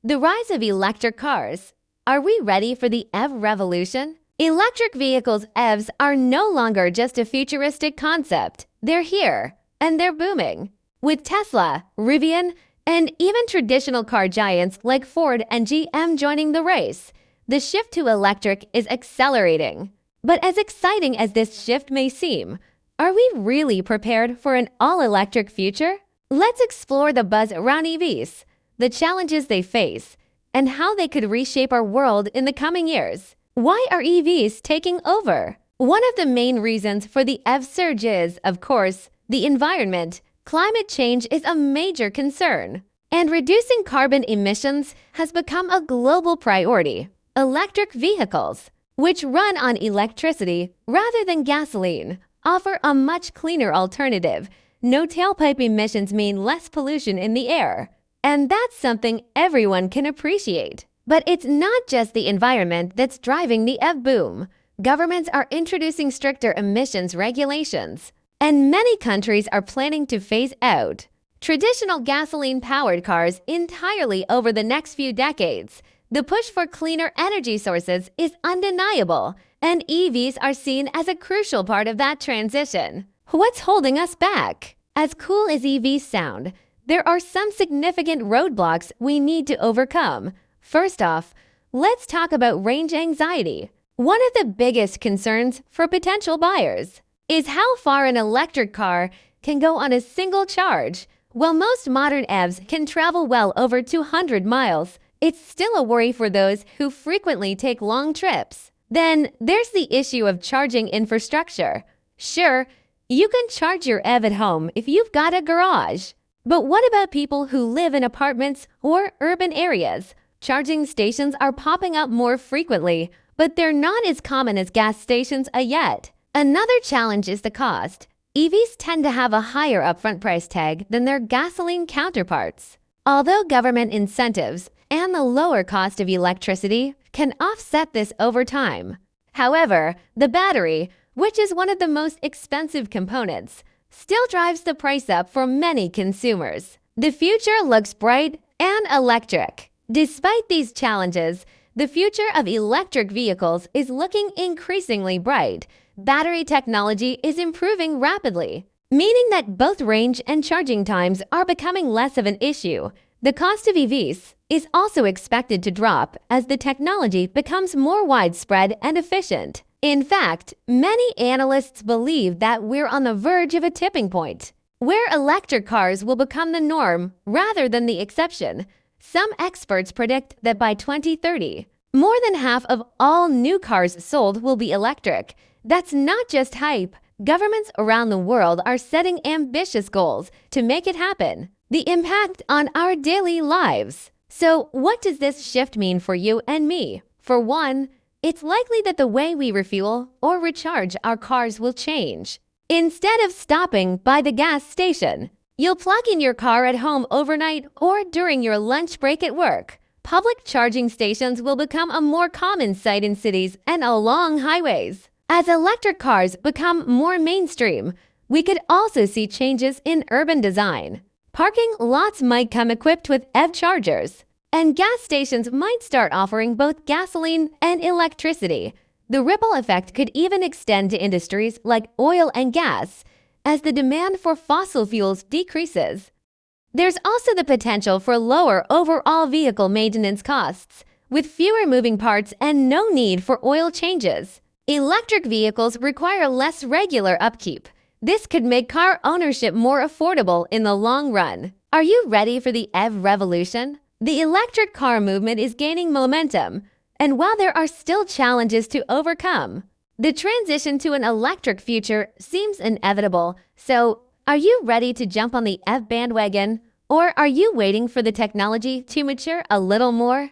The rise of electric cars. Are we ready for the EV revolution? Electric vehicles EVs are no longer just a futuristic concept. They're here, and they're booming. With Tesla, Rivian, and even traditional car giants like Ford and GM joining the race, the shift to electric is accelerating. But as exciting as this shift may seem, are we really prepared for an all-electric future? Let's explore the buzz around EVs, the challenges they face, and how they could reshape our world in the coming years. Why are EVs taking over? One of the main reasons for the EV surge is, of course, the environment. Climate change is a major concern, and reducing carbon emissions has become a global priority. Electric vehicles, which run on electricity rather than gasoline, offer a much cleaner alternative. No tailpipe emissions mean less pollution in the air, and that's something everyone can appreciate. But it's not just the environment that's driving the EV boom. Governments are introducing stricter emissions regulations, and many countries are planning to phase out traditional gasoline-powered cars entirely over the next few decades. The push for cleaner energy sources is undeniable, and EVs are seen as a crucial part of that transition. What's holding us back? As cool as EVs sound, there are some significant roadblocks we need to overcome. First off, let's talk about range anxiety. One of the biggest concerns for potential buyers is how far an electric car can go on a single charge. While most modern EVs can travel well over 200 miles, it's still a worry for those who frequently take long trips. Then there's the issue of charging infrastructure. Sure, you can charge your EV at home if you've got a garage. But what about people who live in apartments or urban areas? Charging stations are popping up more frequently, but they're not as common as gas stations yet. Another challenge is the cost. EVs tend to have a higher upfront price tag than their gasoline counterparts. Although government incentives and the lower cost of electricity can offset this over time. However, the battery, which is one of the most expensive components, still drives the price up for many consumers. The future looks bright and electric. Despite these challenges, the future of electric vehicles is looking increasingly bright. Battery technology is improving rapidly, meaning that both range and charging times are becoming less of an issue. The cost of EVs is also expected to drop as the technology becomes more widespread and efficient. In fact, many analysts believe that we're on the verge of a tipping point, where electric cars will become the norm rather than the exception. Some experts predict that by 2030, more than half of all new cars sold will be electric. That's not just hype. Governments around the world are setting ambitious goals to make it happen. The impact on our daily lives. So, what does this shift mean for you and me? For one, it's likely that the way we refuel or recharge our cars will change. Instead of stopping by the gas station, you'll plug in your car at home overnight or during your lunch break at work. Public charging stations will become a more common sight in cities and along highways. As electric cars become more mainstream, we could also see changes in urban design. Parking lots might come equipped with EV chargers, and gas stations might start offering both gasoline and electricity. The ripple effect could even extend to industries like oil and gas as the demand for fossil fuels decreases. There's also the potential for lower overall vehicle maintenance costs, with fewer moving parts and no need for oil changes. Electric vehicles require less regular upkeep. This could make car ownership more affordable in the long run. Are you ready for the EV revolution? The electric car movement is gaining momentum, and while there are still challenges to overcome, the transition to an electric future seems inevitable. So, are you ready to jump on the EV bandwagon? Or are you waiting for the technology to mature a little more?